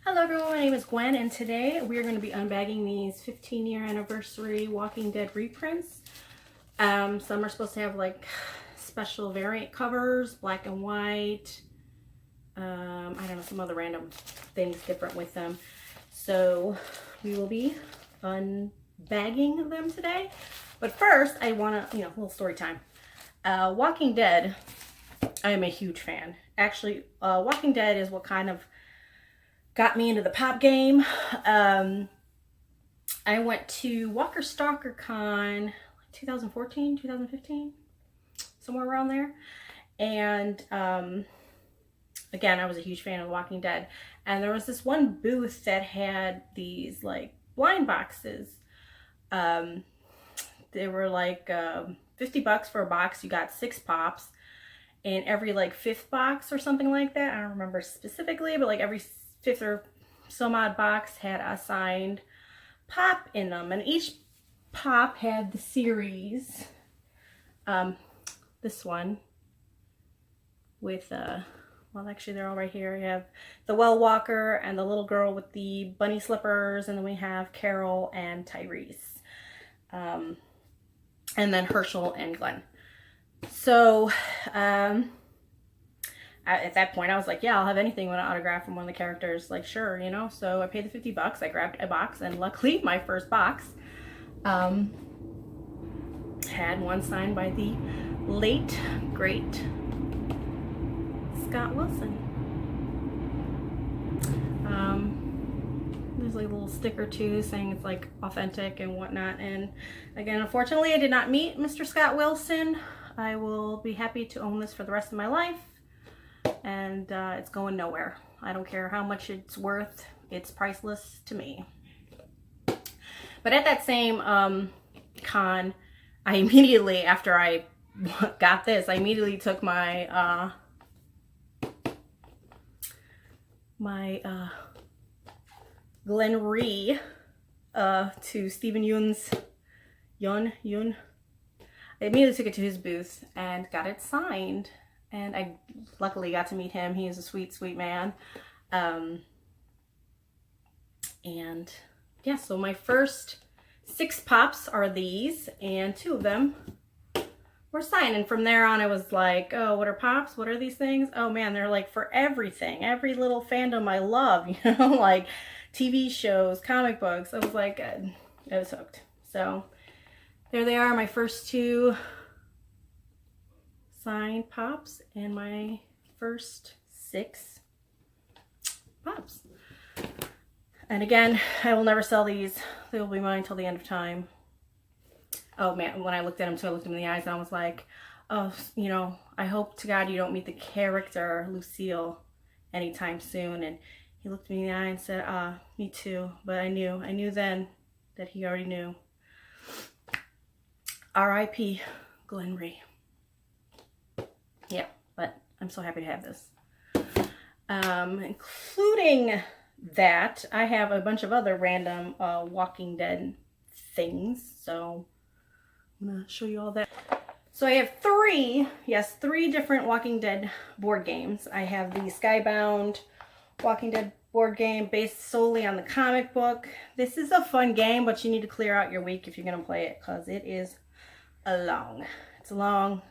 Hello everyone, my name is Gwen and today we are going to be unbagging these 15-year anniversary Walking Dead reprints. Some are supposed to have like special variant covers, black and white, I don't know, some other random things different with them. So we will be unbagging them today. But first I want to, a little story time. Walking Dead, I am a huge fan. Actually, Walking Dead is what kind of got me into the pop game. I went to Walker Stalker Con 2014, 2015, somewhere around there. And again, I was a huge fan of Walking Dead. And there was this one booth that had these like blind boxes. They were like $50 for a box. You got 6 pops. And every like 5th box or something like that, I don't remember specifically, but like every 5th or some odd box had a signed pop in them, and each pop had the series. This one with well, actually they're all right here. We have the Well Walker and the little girl with the bunny slippers, and then we have Carol and Tyrese, and then Herschel and Glenn. So at that point I was like, yeah, I'll have anything with an autograph from one of the characters, like sure, so I paid the $50. I grabbed a box, and luckily my first box had one signed by the late great Scott Wilson. There's like a little sticker too saying it's like authentic and whatnot, and again, unfortunately I did not meet Mr. Scott Wilson. I will be happy to own this for the rest of my life, and it's going nowhere. I don't care how much it's worth. It's priceless to me. But at that same con, I immediately, after I got this, I immediately took my Gwenevere to Stephen Yeun's Yun. I immediately took it to his booth and got it signed, and I luckily got to meet him. He is a sweet, sweet man. And yeah, so my first 6 pops are these, and 2 of them were signed. And from there on, I was like, oh, what are pops? What are these things? Oh man, they're like for everything, every little fandom I love, like TV shows, comic books. I was like, I was hooked. So there they are, my first 2 signed pops and my first 6 pops. And again, I will never sell these. They will be mine till the end of time. Oh man, when I looked at him, so I looked him in the eyes and I was like, oh, I hope to God you don't meet the character Lucille anytime soon. And he looked me in the eye and said, me too. But I knew then that he already knew. R.I.P. Gwenevere. Yeah, but I'm so happy to have this. Including that, I have a bunch of other random Walking Dead things. So I'm going to show you all that. So I have 3 different Walking Dead board games. I have the Skybound Walking Dead board game based solely on the comic book. This is a fun game, but you need to clear out your week if you're going to play it, because it is long. It's long.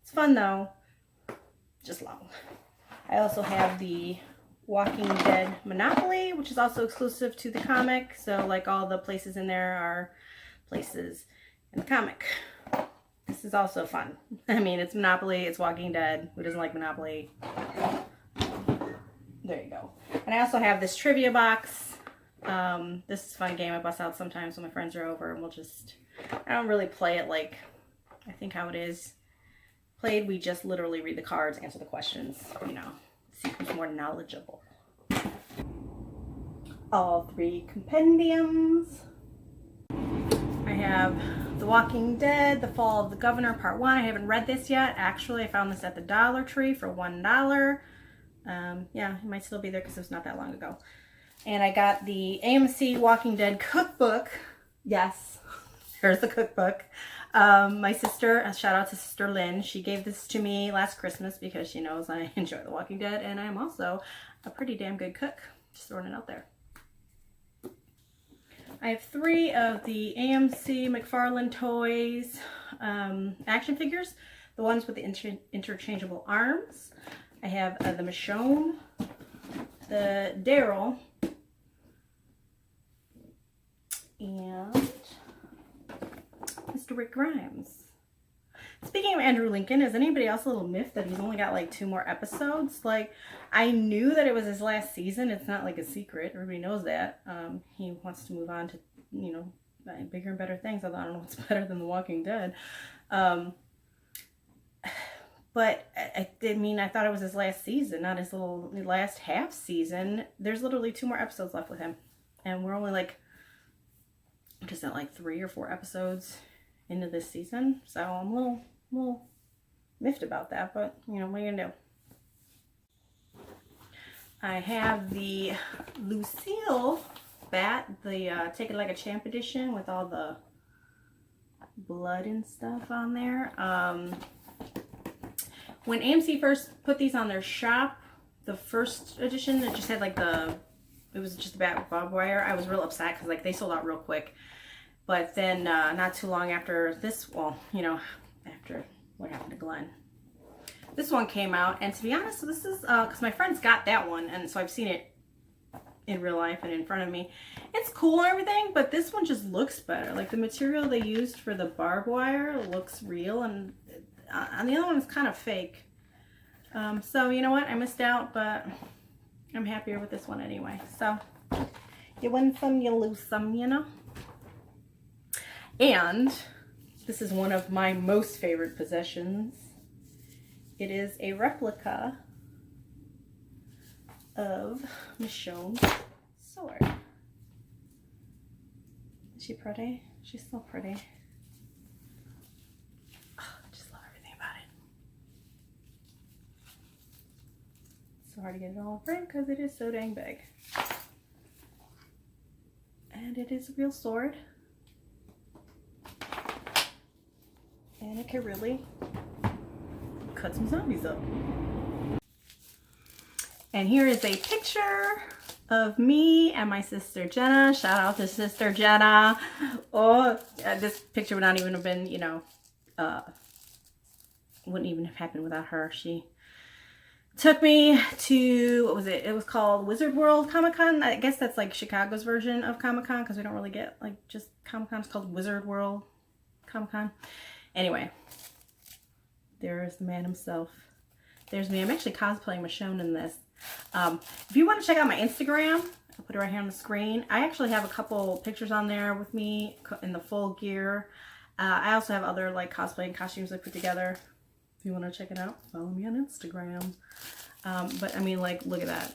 It's fun though. Just long. I also have the Walking Dead Monopoly, which is also exclusive to the comic. So like all the places in there are places in the comic. This is also fun. I mean, it's Monopoly, it's Walking Dead. Who doesn't like Monopoly? There you go. And I also have this trivia box. This is a fun game I bust out sometimes when my friends are over, and I don't really play it like I think how it is played. We just literally read the cards, answer the questions, see who's more knowledgeable. All 3 compendiums. I have The Walking Dead, The Fall of the Governor, Part 1. I haven't read this yet. Actually, I found this at the Dollar Tree for $1. Yeah, it might still be there because it was not that long ago. And I got the AMC Walking Dead cookbook. Yes, there's the cookbook. My sister, a shout out to Sister Lynn, she gave this to me last Christmas because she knows I enjoy The Walking Dead, and I'm also a pretty damn good cook. Just throwing it out there. I have 3 of the AMC McFarlane Toys action figures. The ones with the interchangeable arms. I have the Michonne, the Daryl, and Mr. Rick Grimes. Speaking of Andrew Lincoln, is anybody else a little miffed that he's only got like 2 more episodes? Like, I knew that it was his last season. It's not like a secret. Everybody knows that. He wants to move on to, you know, bigger and better things. Although I don't know what's better than The Walking Dead. But I mean, I thought it was his last season, not his little last half season. There's literally 2 more episodes left with him. And we're only like, just not like 3 or 4 episodes into this season. So I'm a little miffed about that, but you know, what are you gonna do? I have the Lucille bat, the Take It Like a Champ edition with all the blood and stuff on there. When AMC first put these on their shop, the first edition, it just had like it was just a bat with barbed wire. I was real upset because like they sold out real quick. But then not too long after this, well, you know, after what happened to Glenn, this one came out. And to be honest, this is, because my friends got that one, and so I've seen it in real life and in front of me. It's cool and everything, but this one just looks better. Like the material they used for the barbed wire looks real, and the other one is kind of fake. So you know what, I missed out, but I'm happier with this one anyway. So you win some, you lose some, you know. And this is one of my most favorite possessions. It is a replica of Michonne's sword. Is she pretty? She's so pretty. Oh, I just love everything about it. It's so hard to get it all framed because it is so dang big. And it is a real sword. And it can really cut some zombies up. And here is a picture of me and my sister Jenna. Shout out to Sister Jenna. Oh, this picture would not even have been, you know, wouldn't even have happened without her. She took me to, what was it? It was called Wizard World Comic-Con. I guess that's like Chicago's version of Comic-Con because we don't really get like just Comic-Con. It's called Wizard World Comic-Con. Anyway, there's the man himself. There's me. I'm actually cosplaying Michonne in this. If you want to check out my Instagram, I'll put it right here on the screen. I actually have a couple pictures on there with me in the full gear. I also have other like cosplaying costumes I put together. If you want to check it out, follow me on Instagram. But I mean, like, look at that.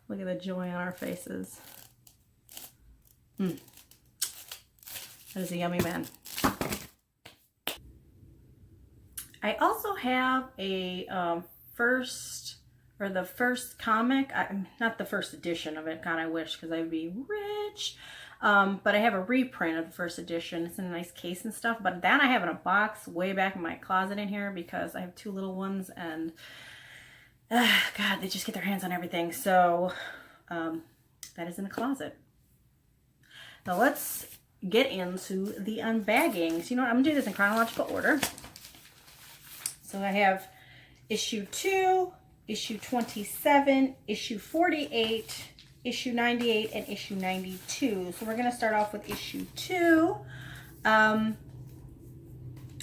Look at the joy on our faces. That is a yummy man. I also have a the first comic, not the first edition of it, God I wish, because I'd be rich, but I have a reprint of the first edition. It's in a nice case and stuff, but that I have in a box way back in my closet in here because I have 2 little ones, and God, they just get their hands on everything, so that is in the closet. Now let's get into the unbagging. So you know what, I'm gonna do this in chronological order. So I have issue 2, issue 27, issue 48, issue 98, and issue 92. So we're going to start off with issue 2.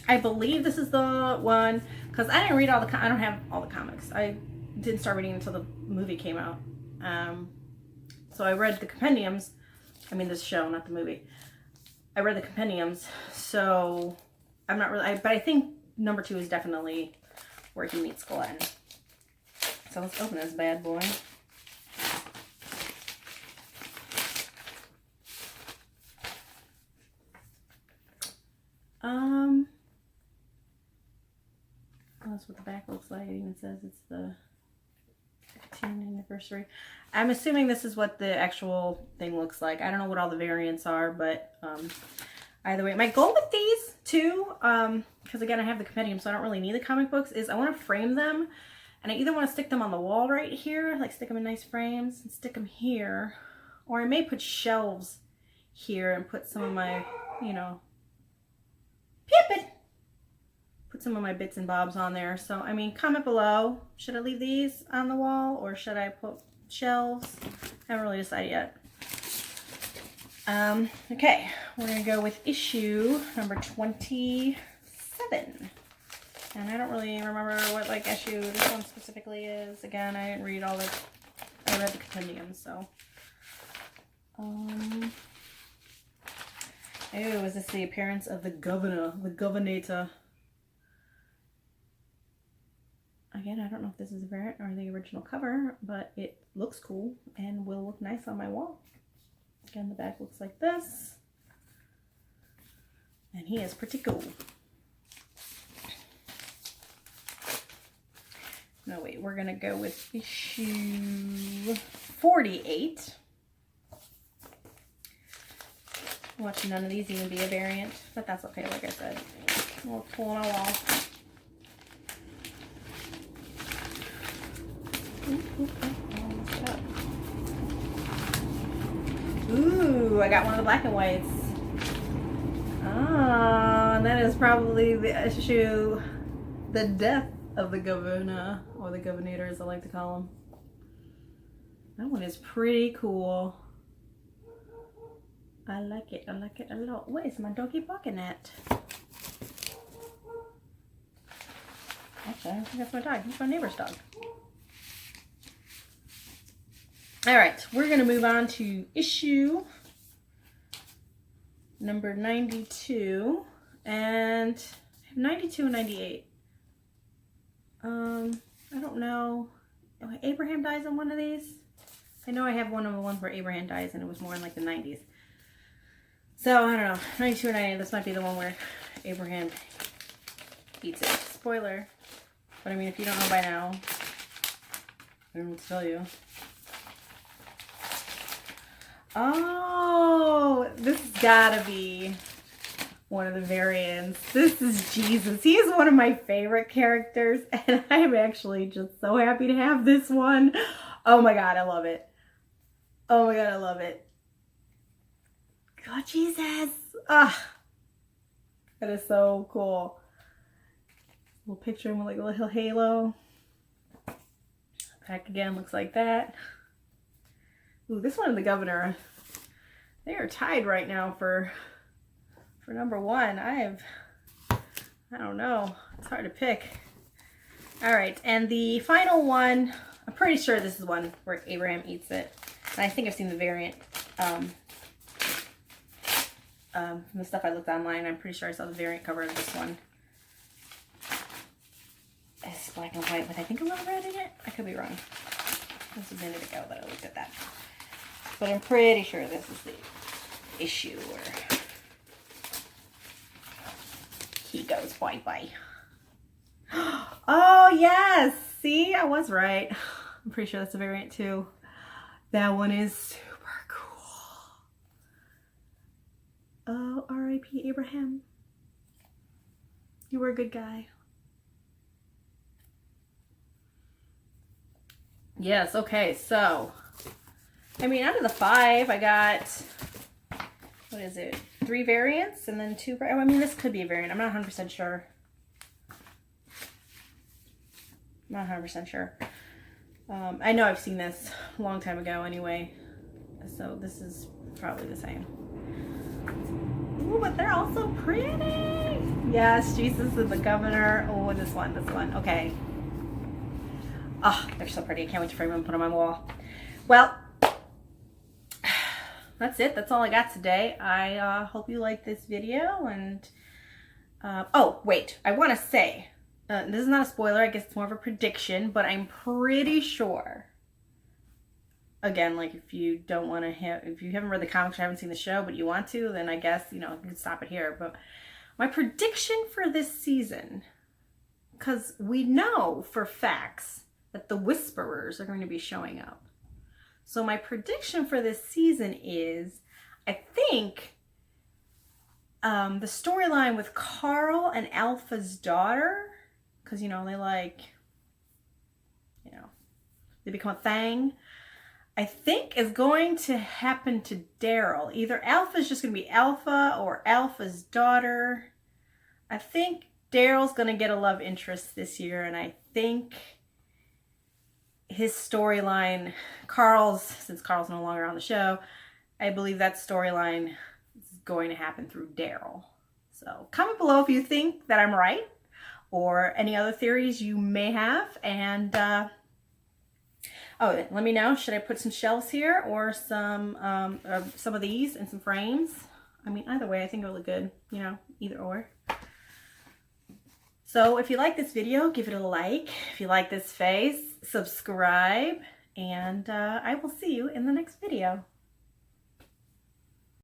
I believe this is the one, because I didn't read all the, I don't have all the comics. I didn't start reading until the movie came out. So I read the compendiums. I mean, this show, not the movie. I read the compendiums, so I'm not really, but I think number 2 is definitely where he meets Glenn. So let's open this bad boy. That's what the back looks like. It even says it's the 15th anniversary. I'm assuming this is what the actual thing looks like. I don't know what all the variants are, but either way, my goal with these too, because again I have the compendium, so I don't really need the comic books, is I want to frame them And I either want to stick them on the wall right here, like stick them in nice frames and stick them here, or I may put shelves here and put some of my, you know, put some of my bits and bobs on there. So, I mean, comment below. Should I leave these on the wall or should I put shelves? I haven't really decided yet. Okay, we're gonna go with issue number 27. And I don't really remember what like issue this one specifically is. Again, I didn't read all the, I read the compendium, so. Oh, is this the appearance of the governor, the governator? Again, I don't know if this is a variant or the original cover, but it looks cool and will look nice on my wall. Again, the back looks like this. And he is pretty cool. No, wait, we're gonna go with issue 48. Watch none of these even be a variant, but that's okay, like I said. We're pulling our wall. Ooh, I got one of the black and whites. Ah, and that is probably the issue, The Death of the Governor, or the Governator as I like to call him. That one is pretty cool. I like it a lot. What is my doggy barking at? Actually, I don't think that's my dog. It's my neighbor's dog. All right, we're gonna move on to issue number 92, and 92 and 98. I don't know. Abraham dies in one of these. I know I have one of the ones where Abraham dies, and it was more in like the 90s. So I don't know. 92 and 98. This might be the one where Abraham eats it. Spoiler. But I mean, if you don't know by now, I don't know what to tell you. Oh, this has gotta be one of the variants. This is Jesus. He is one of my favorite characters, and I'm actually just so happy to have this one. Oh my god, I love it. Oh my god, I love it. God, Jesus. Ah, that is so cool. Little picture of him with like a little halo. Back again looks like that. Ooh, this one and the Governor, they are tied right now for number one. I don't know. It's hard to pick. All right, and the final one, I'm pretty sure this is one where Abraham eats it. And I think I've seen the variant from the stuff I looked online. I'm pretty sure I saw the variant cover of this one. It's black and white with I think a little red in it. I could be wrong. This was a minute ago that I looked at that. But I'm pretty sure this is the issue where he goes bye-bye. Oh, yes! See? I was right. I'm pretty sure that's a variant too. That one is super cool. Oh, R.I.P. Abraham. You were a good guy. Yes, okay, so I mean, out of the 5, I got, what is it, 3 variants and then 2, I mean, this could be a variant. I'm not 100% sure. I'm not 100% sure. I know I've seen this a long time ago anyway, so this is probably the same. Ooh, but they're all so pretty. Yes, Jesus is the Governor. Oh, this one, okay. Oh, they're so pretty. I can't wait to frame them and put them on the wall. Well, that's it. That's all I got today. I hope you like this video. And oh, wait. I want to say, this is not a spoiler. I guess it's more of a prediction. But I'm pretty sure, again, like if you don't want to have, if you haven't read the comics or haven't seen the show, but you want to, then I guess, you know, you can stop it here. But my prediction for this season, because we know for facts that the Whisperers are going to be showing up. So my prediction for this season is, I think the storyline with Carl and Alpha's daughter, because, you know, they like they become a thing, I think is going to happen to Daryl. Either Alpha's just going to be Alpha or Alpha's daughter. I think Daryl's going to get a love interest this year, and I think his storyline, since Carl's no longer on the show, I believe that storyline is going to happen through Daryl. So comment below if you think that I'm right or any other theories you may have. And oh, let me know, should I put some shelves here or some of these in some frames? I mean, either way, I think it'll look good, you know, either or. So if you like this video, give it a like. If you like this face, subscribe, and I will see you in the next video.